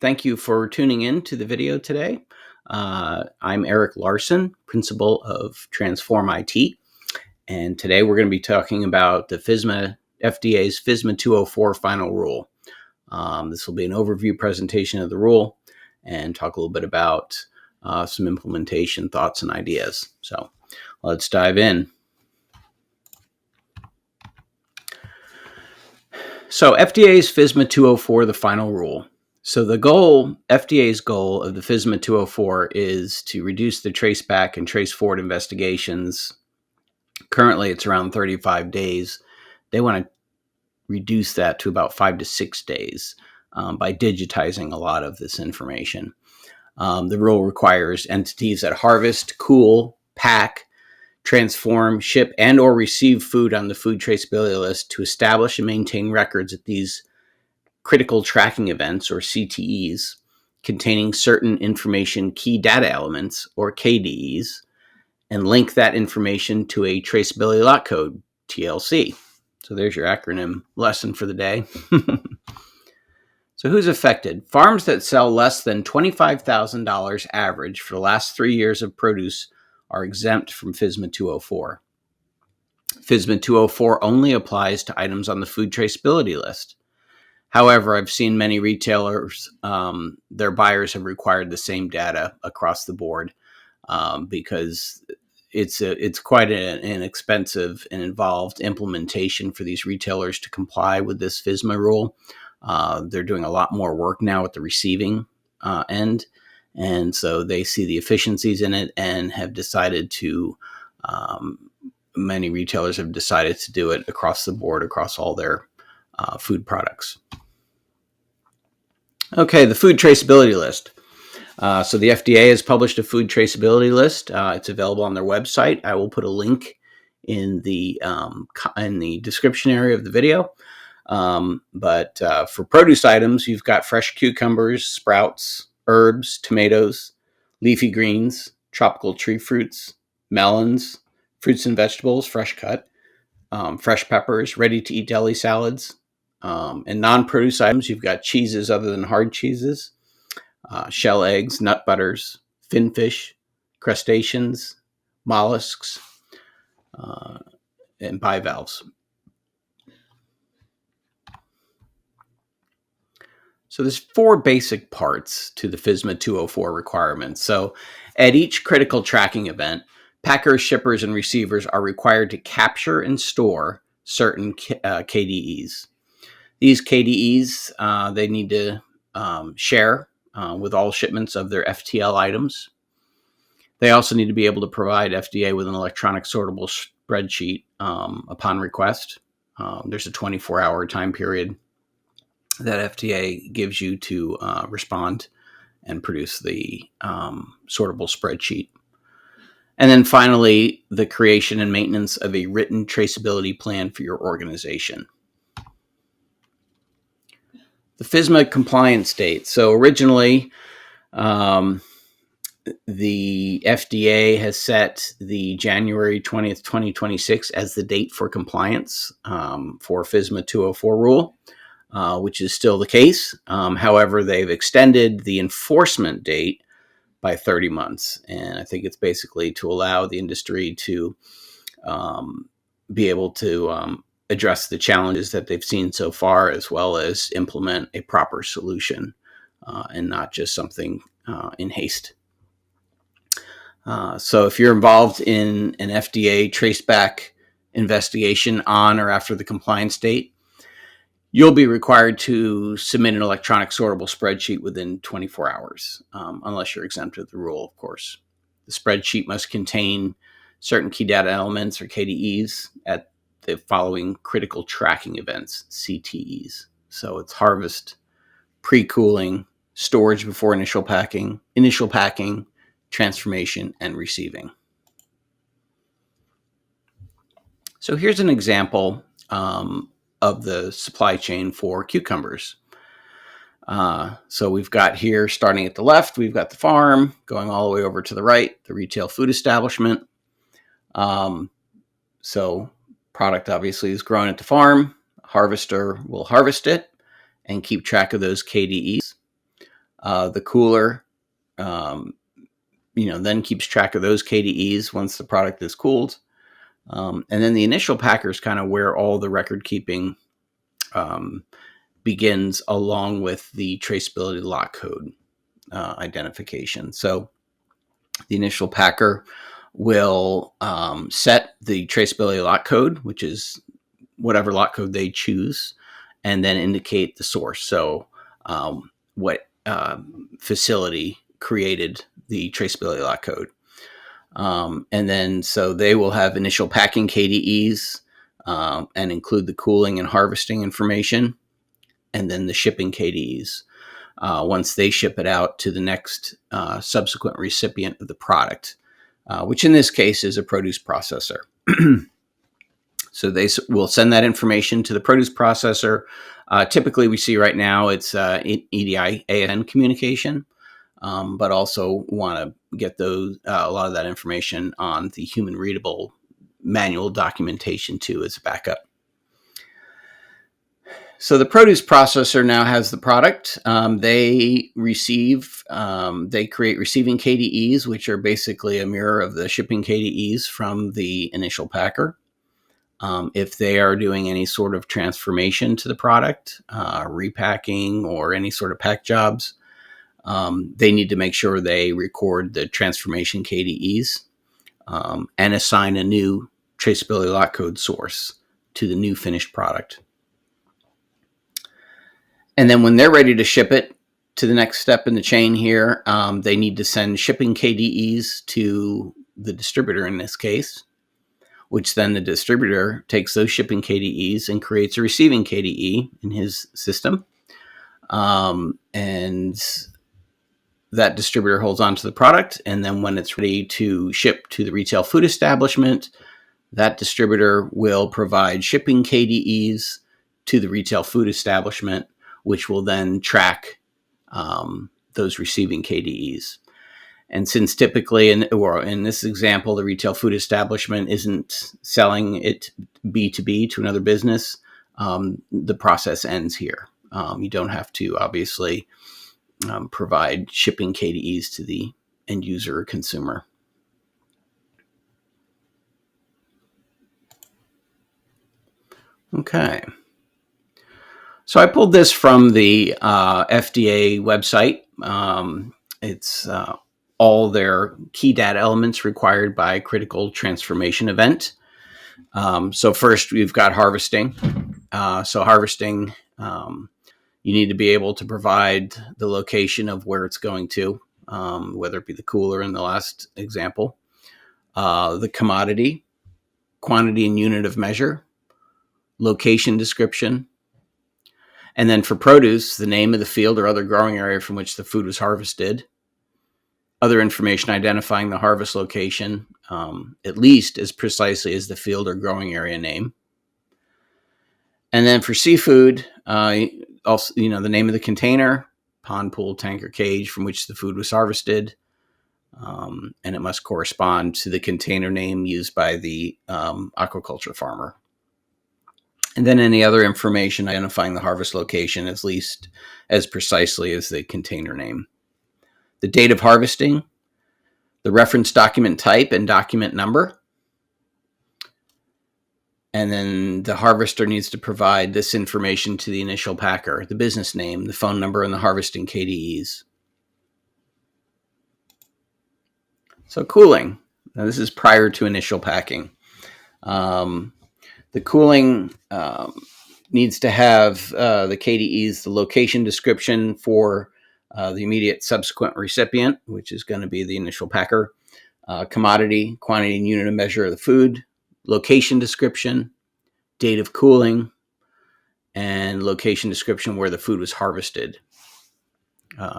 Thank you for tuning in to the video today. I'm Eric Larson, Principal of Transform IT, and today we're going to be talking about the FDA's FSMA 204 final rule. This will be an overview presentation of the rule and talk a little bit about some implementation thoughts and ideas. So let's dive in. So FDA's FSMA 204, the final rule. So FDA's goal of the FSMA 204 is to reduce the traceback and traceforward investigations. Currently, it's around 35 days. They want to reduce that to about 5 to 6 days by digitizing a lot of this information. The rule requires entities that harvest, cool, pack, transform, ship, and or receive food on the food traceability list to establish and maintain records at these critical tracking events, or CTEs, containing certain information key data elements, or KDEs, and link that information to a traceability lot code, TLC. So there's your acronym lesson for the day. So who's affected? Farms that sell less than $25,000 average for the last 3 years of produce are exempt from FSMA 204. FSMA 204 only applies to items on the food traceability list. However, I've seen many retailers, their buyers have required the same data across the board because it's quite an expensive and involved implementation for these retailers to comply with this FSMA rule. They're doing a lot more work now at the receiving end. And so they see the efficiencies in it and have decided to, many retailers have decided to do it across the board, across all their food products. Okay, the food traceability list. So the FDA has published a food traceability list. It's available on their website. I will put a link in the description area of the video. But for produce items, you've got fresh cucumbers, sprouts, herbs, tomatoes, leafy greens, tropical tree fruits, melons, fruits and vegetables, fresh cut, fresh peppers, ready-to-eat deli salads. And non-produce items, you've got cheeses other than hard cheeses, shell eggs, nut butters, finfish, crustaceans, mollusks, and bivalves. So there's 4 basic parts to the FSMA 204 requirements. So at each critical tracking event, packers, shippers, and receivers are required to capture and store certain KDEs. These KDEs, they need to share with all shipments of their FTL items. They also need to be able to provide FDA with an electronic sortable spreadsheet upon request. There's a 24-hour time period that FDA gives you to respond and produce the sortable spreadsheet. And then finally, the creation and maintenance of a written traceability plan for your organization. The FSMA compliance date. So originally, the FDA has set the January 20th, 2026 as the date for compliance for FSMA 204 rule. Which is still the case. However, they've extended the enforcement date by 30 months. And I think it's basically to allow the industry to be able to address the challenges that they've seen so far, as well as implement a proper solution and not just something in haste. So if you're involved in an FDA traceback investigation on or after the compliance date, you'll be required to submit an electronic sortable spreadsheet within 24 hours, unless you're exempt of the rule, of course. The spreadsheet must contain certain key data elements, or KDEs, at the following critical tracking events, CTEs. So it's harvest, pre-cooling, storage before initial packing, transformation, and receiving. So here's an example of the supply chain for cucumbers. So we've got here, starting at the left, we've got the farm, going all the way over to the right, the retail food establishment. So product obviously is grown at the farm. Harvester will harvest it and keep track of those KDEs. The cooler, um, then keeps track of those KDEs once the product is cooled. And then the initial packer is kind of where all the record keeping begins, along with the traceability lot code identification. So the initial packer will set the traceability lot code, which is whatever lot code they choose, and then indicate the source. So what facility created the traceability lot code. And then so they will have initial packing KDEs and include the cooling and harvesting information, and then the shipping KDEs once they ship it out to the next subsequent recipient of the product, which in this case is a produce processor. So they will send that information to the produce processor. Typically, we see right now it's EDI-AN communication, but also want to get those a lot of that information on the human readable manual documentation too as a backup. So the produce processor now has the product. They create receiving KDEs, which are basically a mirror of the shipping KDEs from the initial packer. If they are doing any sort of transformation to the product, repacking, or any sort of pack jobs, they need to make sure they record the transformation KDEs and assign a new traceability lot code source to the new finished product. And then when they're ready to ship it to the next step in the chain here, they need to send shipping KDEs to the distributor in this case, which then the distributor takes those shipping KDEs and creates a receiving KDE in his system. And that distributor holds on to the product. And then when it's ready to ship to the retail food establishment, that distributor will provide shipping KDEs to the retail food establishment, which will then track those receiving KDEs. And since typically, in this example, the retail food establishment isn't selling it B2B to another business, the process ends here. You don't have to obviously provide shipping KDEs to the end user or consumer. Okay. So I pulled this from the FDA website. It's all their key data elements required by critical transformation event. So first, we've got harvesting. So harvesting, you need to be able to provide the location of where it's going to, whether it be the cooler in the last example, the commodity, quantity and unit of measure, location description, and then for produce, the name of the field or other growing area from which the food was harvested, other information identifying the harvest location, at least as precisely as the field or growing area name. And then for seafood, also, the name of the container, pond, pool, tank, or cage from which the food was harvested. And it must correspond to the container name used by the aquaculture farmer. And then any other information identifying the harvest location, at least as precisely as the container name. The date of harvesting, the reference document type and document number. And then the harvester needs to provide this information to the initial packer, the business name, the phone number, and the harvesting KDEs. So cooling. Now this is prior to initial packing. The cooling needs to have the KDEs, the location description for the immediate subsequent recipient, which is going to be the initial packer, commodity, quantity, and unit of measure of the food, location description, date of cooling, and location description where the food was harvested.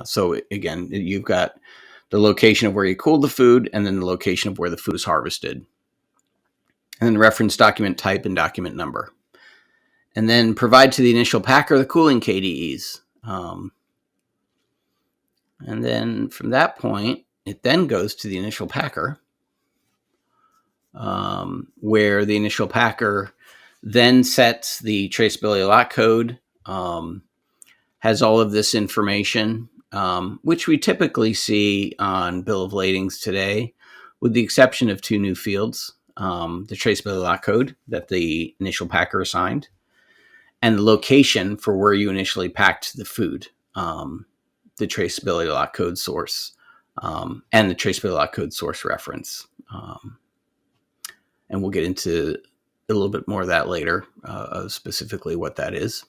So again, you've got the location of where you cooled the food, and then the location of where the food was harvested. And then reference document type and document number. And then provide to the initial packer the cooling KDEs. And then from that point, it then goes to the initial packer, where the initial packer then sets the traceability lot code, has all of this information which we typically see on bill of ladings today, with the exception of two new fields, the traceability lot code that the initial packer assigned, and the location for where you initially packed the food, the traceability lot code source, and the traceability lot code source reference. And we'll get into a little bit more of that later, specifically what that is.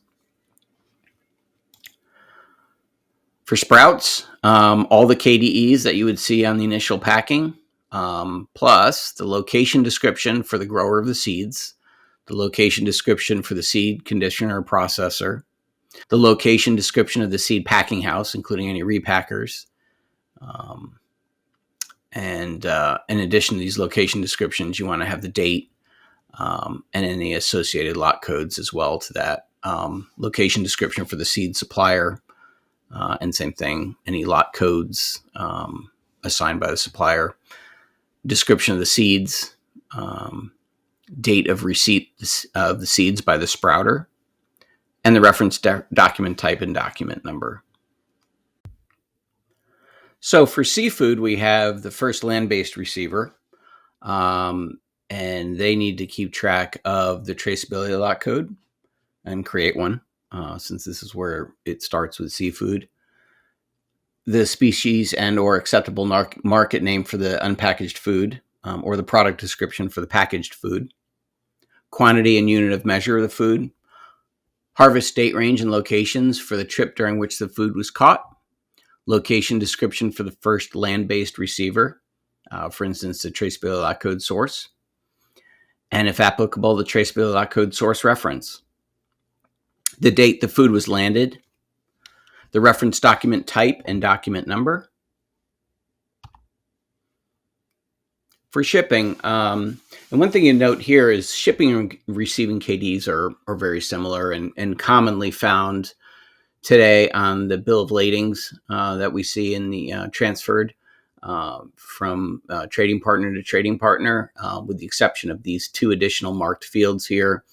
For sprouts, all the KDEs that you would see on the initial packing, plus the location description for the grower of the seeds, the location description for the seed conditioner or processor, the location description of the seed packing house, including any repackers. And in addition to these location descriptions, you want to have the date and any associated lot codes as well to that. Location description for the seed supplier, and same thing, any lot codes assigned by the supplier. Description of the seeds, date of receipt of the seeds by the sprouter, and the reference document type and document number. So for seafood, we have the first land-based receiver, and they need to keep track of the traceability lot code and create one, since this is where it starts with seafood. The species and or acceptable market name for the unpackaged food, or the product description for the packaged food. Quantity and unit of measure of the food. Harvest date, range, and locations for the trip during which the food was caught. Location description for the first land-based receiver, for instance, the traceability lot code source. And if applicable, the traceability lot code source reference. The date the food was landed. The reference document type and document number. For shipping, and one thing you note here is shipping and receiving KDs are very similar and commonly found today on the bill of ladings that we see in the transferred from trading partner to trading partner, with the exception of these two additional marked fields here,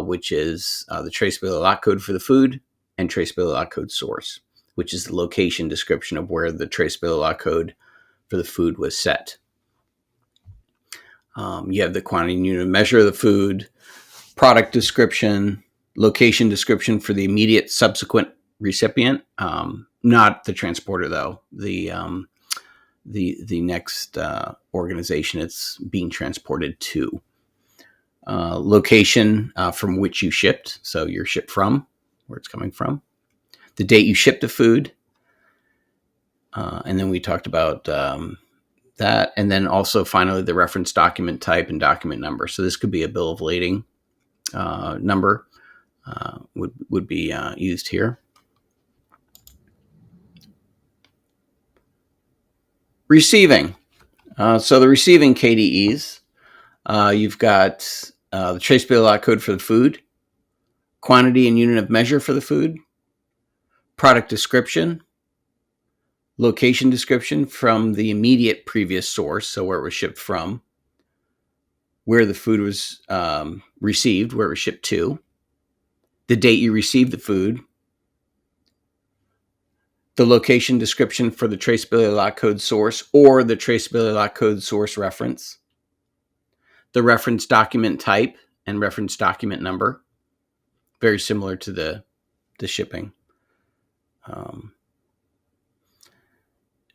which is the traceability lot code for the food and traceability lot code source, which is the location description of where the traceability lot code for the food was set. You have the quantity and unit of measure of the food, product description, location description for the immediate subsequent recipient, not the transporter though. The next organization it's being transported to. Location from which you shipped, so you're shipped from, where it's coming from. The date you shipped the food, and then we talked about that, and then also finally the reference document type and document number. So this could be a bill of lading number would be used here. Receiving. So the receiving KDEs, you've got the traceability lot code for the food, quantity and unit of measure for the food, product description, location description from the immediate previous source, so where it was shipped from, where the food was received, where it was shipped to, the date you received the food, the location description for the traceability lot code source or the traceability lot code source reference, the reference document type and reference document number, very similar to the shipping.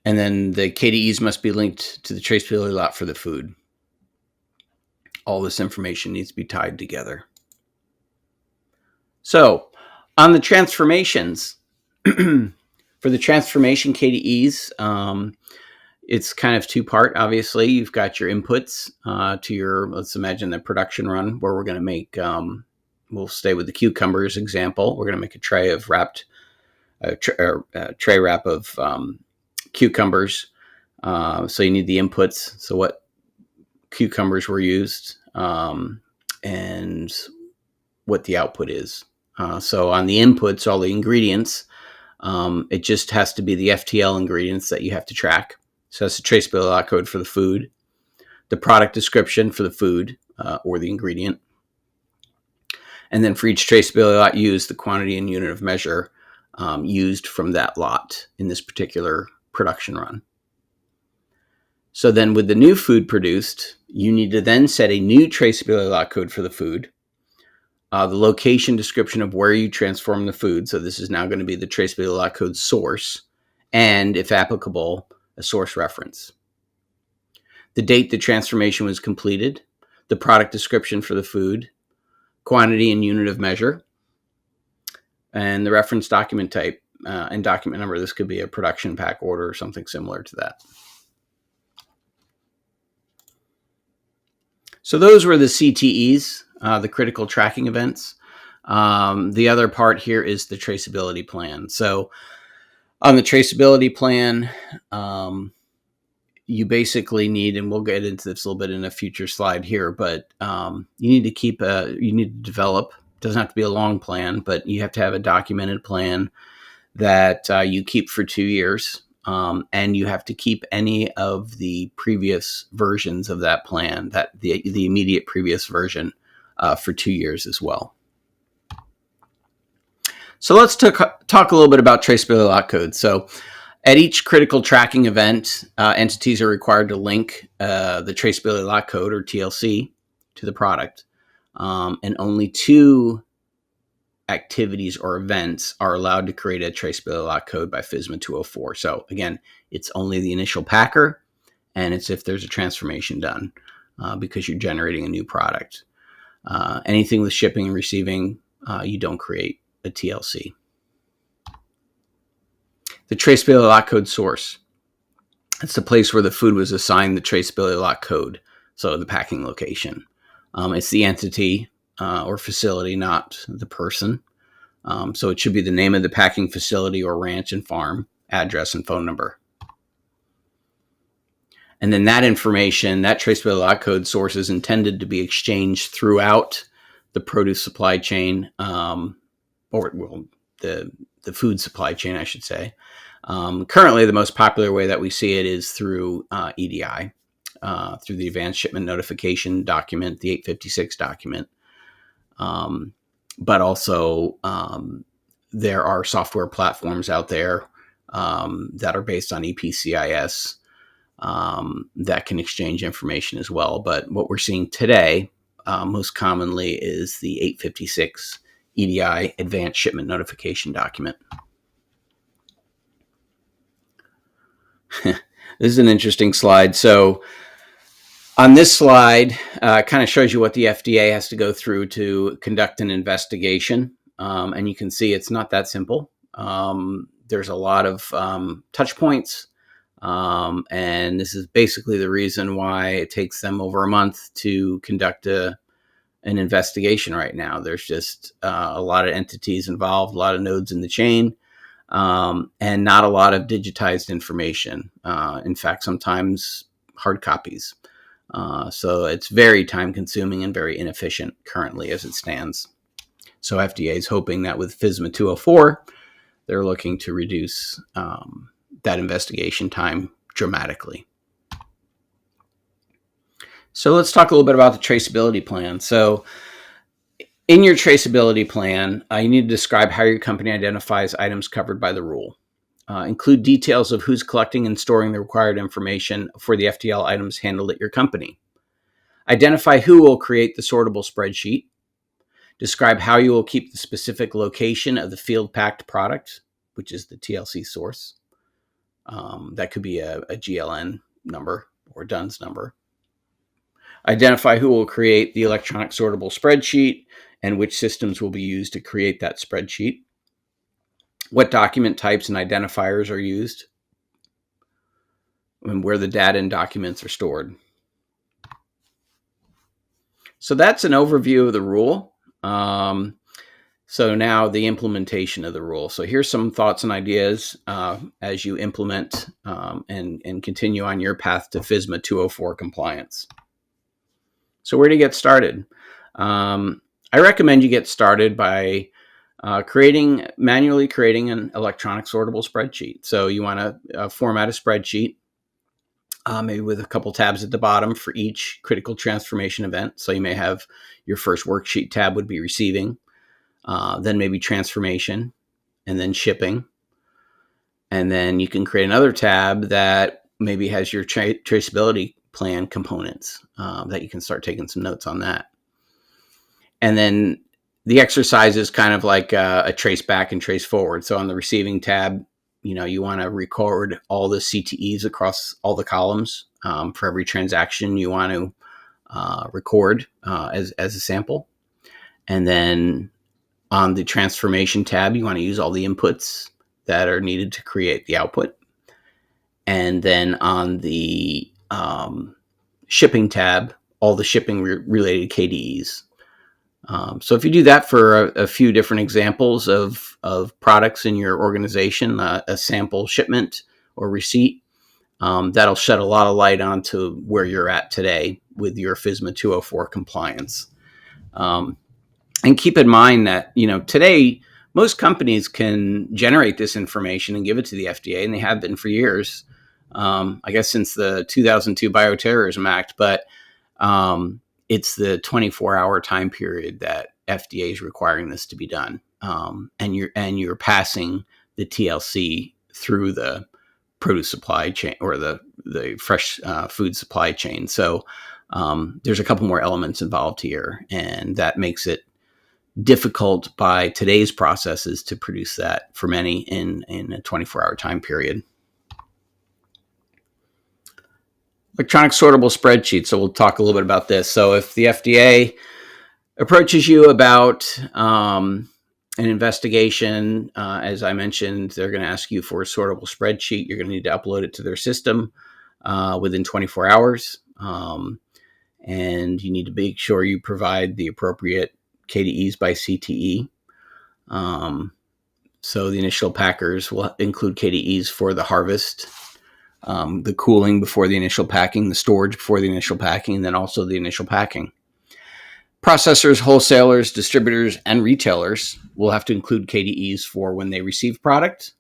And then the KDEs must be linked to the traceability lot for the food. All this information needs to be tied together. So on the transformations, for the transformation KDEs, it's kind of two-part, obviously. You've got your inputs to your, let's imagine the production run where we're going to make, we'll stay with the cucumbers example. We're going to make a tray of wrapped, tray wrap of cucumbers. So you need the inputs. So what cucumbers were used and what the output is. So on the inputs, all the ingredients, it just has to be the FTL ingredients that you have to track. So that's the traceability lot code for the food, the product description for the food or the ingredient. And then for each traceability lot, use the quantity and unit of measure used from that lot in this particular production run. So then with the new food produced, you need to then set a new traceability lot code for the food, the location description of where you transform the food. So this is now going to be the traceability lot code source, and if applicable, a source reference. The date the transformation was completed, the product description for the food, quantity and unit of measure, and the reference document type and document number. This could be a production pack order or something similar to that. So those were the CTEs, the critical tracking events. The other part here is the traceability plan. So on the traceability plan, you basically need, and we'll get into this a little bit in a future slide here, but you need to develop, it doesn't have to be a long plan, but you have to have a documented plan that you keep for 2 years. And you have to keep any of the previous versions of that plan, that the immediate previous version, for 2 years as well. So let's talk a little bit about traceability lot code. So at each critical tracking event, entities are required to link the traceability lot code, or TLC, to the product. And only 2 activities or events are allowed to create a traceability lot code by FSMA 204. So again, it's only the initial packer, and it's if there's a transformation done, because you're generating a new product. Anything with shipping and receiving, you don't create a TLC. The traceability lot code source. It's the place where the food was assigned the traceability lot code, so the packing location. It's the entity or facility, not the person. So it should be the name of the packing facility or ranch and farm, address and phone number. And then that information, that traceability lot code source, is intended to be exchanged throughout the produce supply chain, the food supply chain, I should say. Currently, the most popular way that we see it is through EDI, through the Advanced Shipment Notification document, the 856 document. But also, there are software platforms out there that are based on EPCIS that can exchange information as well. But what we're seeing today most commonly is the 856 EDI, Advanced Shipment Notification document. This is an interesting slide. So on this slide, kind of shows you what the FDA has to go through to conduct an investigation. And you can see it's not that simple. There's a lot of touch points. And this is basically the reason why it takes them over a month to conduct an investigation right now. There's just a lot of entities involved, a lot of nodes in the chain, and not a lot of digitized information. In fact, sometimes hard copies. So it's very time consuming and very inefficient currently as it stands. So FDA is hoping that with FSMA 204, they're looking to reduce that investigation time dramatically. So let's talk a little bit about the traceability plan. So in your traceability plan, you need to describe how your company identifies items covered by the rule. Include details of who's collecting and storing the required information for the FTL items handled at your company. Identify who will create the sortable spreadsheet. Describe how you will keep the specific location of the field packed product, which is the TLC source. That could be a GLN number or DUNS number. Identify who will create the electronic sortable spreadsheet and which systems will be used to create that spreadsheet. What document types and identifiers are used, and where the data and documents are stored. So that's an overview of the rule. So now the implementation of the rule. So here's some thoughts and ideas as you implement and continue on your path to FSMA 204 compliance. So where do you get started? I recommend you get started by manually creating an electronic sortable spreadsheet. So you want to format a spreadsheet, maybe with a couple tabs at the bottom for each critical transformation event. So you may have your first worksheet tab would be receiving, then maybe transformation, and then shipping. And then you can create another tab that maybe has your traceability plan components that you can start taking some notes on that. And then the exercise is kind of like a trace back and trace forward. So on the receiving tab, you want to record all the CTEs across all the columns for every transaction you want to record as a sample. And then on the transformation tab, you want to use all the inputs that are needed to create the output. And then on the shipping tab, all the shipping related KDEs. So if you do that for a few different examples of products in your organization, a sample shipment or receipt, that'll shed a lot of light onto where you're at today with your FSMA 204 compliance. And keep in mind that, today, most companies can generate this information and give it to the FDA, and they have been for years, I guess since the 2002 Bioterrorism Act, but it's the 24-hour time period that FDA is requiring this to be done. And you're passing the TLC through the produce supply chain or the fresh food supply chain. So there's a couple more elements involved here, and that makes it difficult by today's processes to produce that for many in a 24-hour time period. Electronic sortable spreadsheet. So we'll talk a little bit about this. So if the FDA approaches you about an investigation, as I mentioned, they're going to ask you for a sortable spreadsheet. You're going to need to upload it to their system within 24 hours. And you need to make sure you provide the appropriate KDEs by CTE. So the initial packers will include KDEs for the harvest, the cooling before the initial packing, the storage before the initial packing, and then also the initial packing. Processors, wholesalers, distributors, and retailers will have to include KDEs for when they receive product,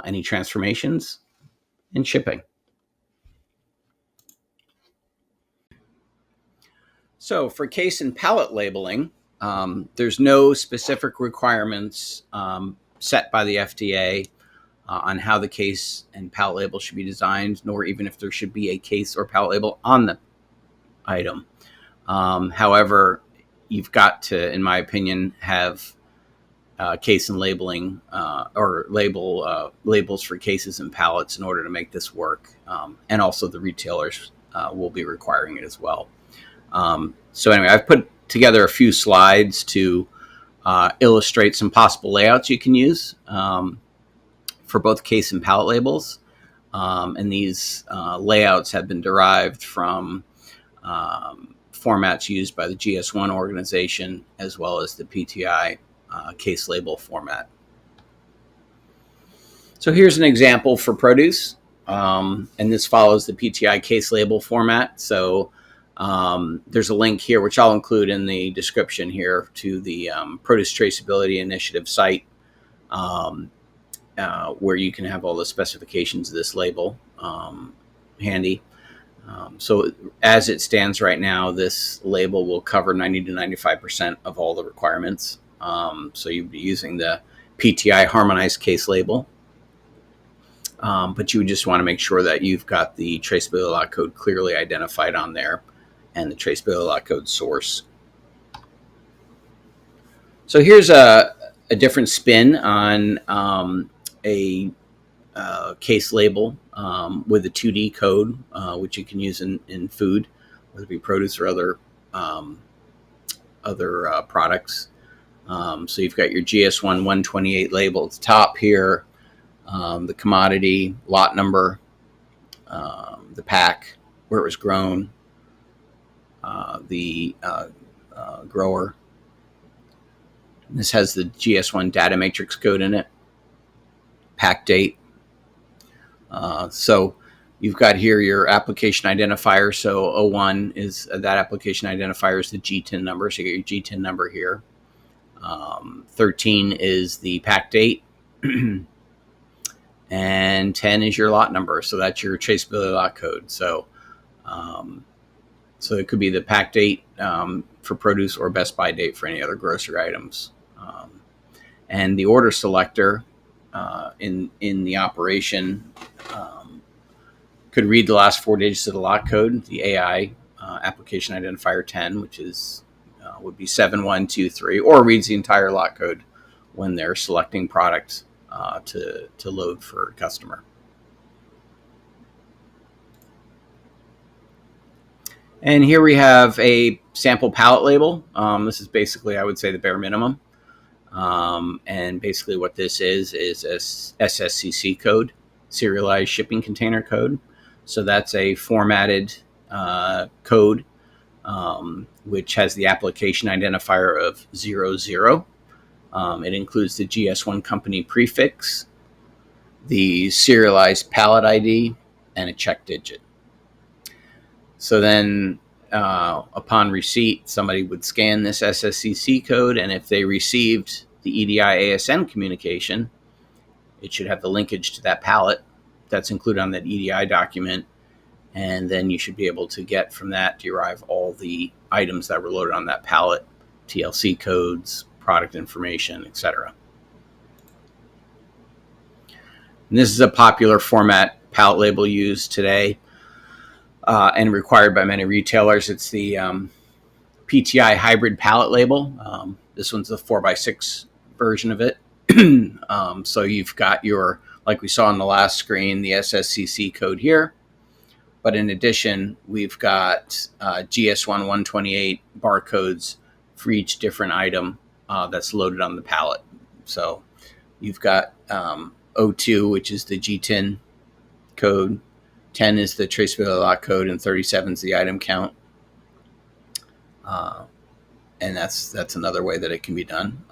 any transformations, and shipping. So for case and pallet labeling, there's no specific requirements set by the FDA on how the case and pallet label should be designed, nor even if there should be a case or pallet label on the item. However, you've got to, in my opinion, have case and labeling or labels for cases and pallets in order to make this work. And also the retailers will be requiring it as well. So anyway, I've put together a few slides to illustrate some possible layouts you can use for both case and pallet labels. And these layouts have been derived from formats used by the GS1 organization as well as the PTI case label format. So here's an example for produce, and this follows the PTI case label format. So there's a link here, which I'll include in the description here, to the Produce Traceability Initiative site, where you can have all the specifications of this label handy. So as it stands right now, this label will cover 90 to 95% of all the requirements. So you'd be using the PTI harmonized case label. But you would just want to make sure that you've got the traceability lot code clearly identified on there and the traceability lot code source. So here's a different spin on a case label with a 2D code, which you can use in food, whether it be produce or other products. So you've got your GS1 128 label at the top here, the commodity, lot number, the pack, where it was grown, the grower. This has the GS1 data matrix code in it, pack date. So you've got here your application identifier. So 01 is that application identifier is the GTIN number. So you get your GTIN number here. 13 is the pack date. And 10 is your lot number. So that's your traceability lot code. So it could be the pack date for produce or best by date for any other grocery items. And the order selector in the operation could read the last 4 digits of the lot code, the AI application identifier 10, which is would be 7123, or reads the entire lot code when they're selecting product to load for a customer. And here we have a sample pallet label. This is basically, I would say, the bare minimum. And basically what this is a SSCC code, serialized shipping container code. So that's a formatted code which has the application identifier of 00. It includes the GS1 company prefix, the serialized pallet ID, and a check digit. So then upon receipt, somebody would scan this SSCC code, and if they received the EDI ASN communication, it should have the linkage to that pallet that's included on that EDI document, and then you should be able to get from that, derive all the items that were loaded on that pallet, TLC codes, product information, etc. And this is a popular format pallet label used today and required by many retailers. It's the PTI hybrid pallet label. This one's the 4x6 version of it. So you've got your, like we saw on the last screen, the SSCC code here. But in addition, we've got GS1 128 barcodes for each different item that's loaded on the pallet. So you've got 02, which is the GTIN code, 10 is the traceability lot code, and 37 is the item count. And that's another way that it can be done.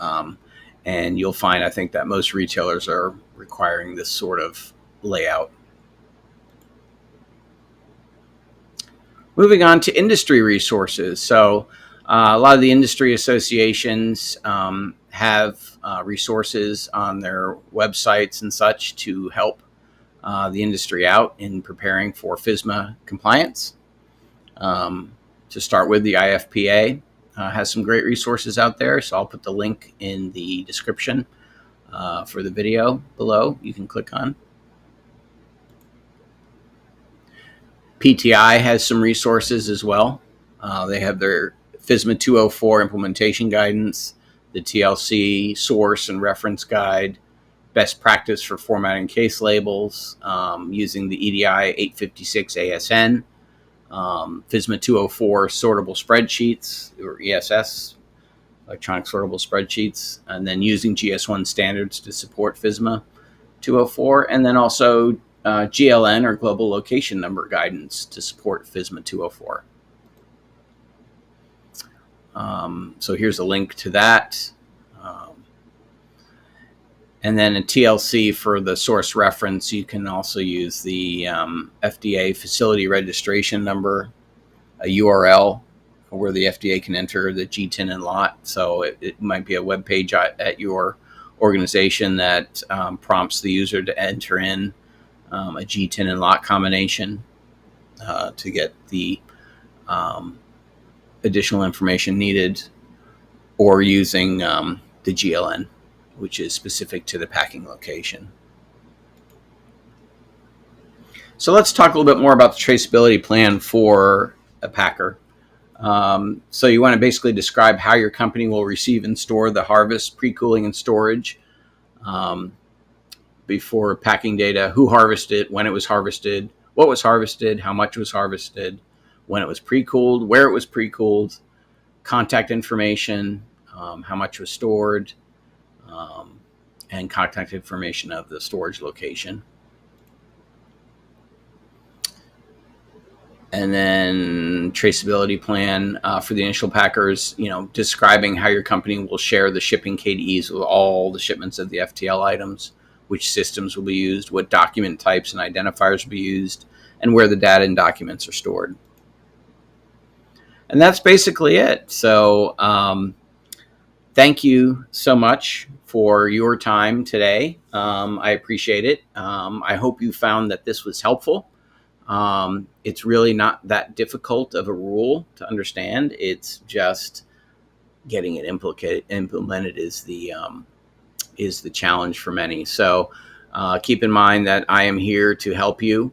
And you'll find, I think, that most retailers are requiring this sort of layout. Moving on to industry resources. So a lot of the industry associations have resources on their websites and such to help the industry out in preparing for FSMA compliance. To start with, the IFPA has some great resources out there, so I'll put the link in the description for the video below you can click on. PTI has some resources as well. They have their FSMA 204 implementation guidance, the TLC source and reference guide, best practice for formatting case labels using the EDI 856 ASN, FSMA 204 sortable spreadsheets, or ESS, electronic sortable spreadsheets, and then using GS1 standards to support FSMA 204, and then also GLN, or global location number guidance, to support FSMA 204. So here's a link to that. And then a TLC for the source reference. You can also use the FDA facility registration number, a URL where the FDA can enter the GTIN and lot. So it might be a web page at your organization that prompts the user to enter in a GTIN and lot combination to get the additional information needed, or using the GLN, which is specific to the packing location. So let's talk a little bit more about the traceability plan for a packer. So you want to basically describe how your company will receive and store the harvest, pre-cooling, and storage before packing data, who harvested, when it was harvested, what was harvested, how much was harvested, when it was pre-cooled, where it was pre-cooled, contact information, how much was stored, and contact information of the storage location. And then traceability plan for the initial packers, describing how your company will share the shipping KDEs with all the shipments of the FTL items, which systems will be used, what document types and identifiers will be used, and where the data and documents are stored. And that's basically it. So thank you so much for your time today. I appreciate it. I hope you found that this was helpful. It's really not that difficult of a rule to understand. It's just getting it implemented is the is the challenge for many. So keep in mind that I am here to help you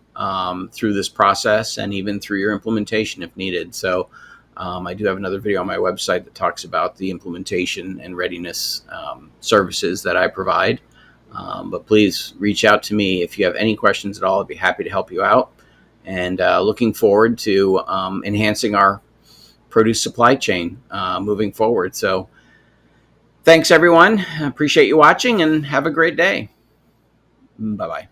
through this process and even through your implementation if needed. So I do have another video on my website that talks about the implementation and readiness services that I provide. But please reach out to me if you have any questions at all. I'd be happy to help you out. And looking forward to enhancing our produce supply chain moving forward. So thanks, everyone. I appreciate you watching and have a great day. Bye-bye.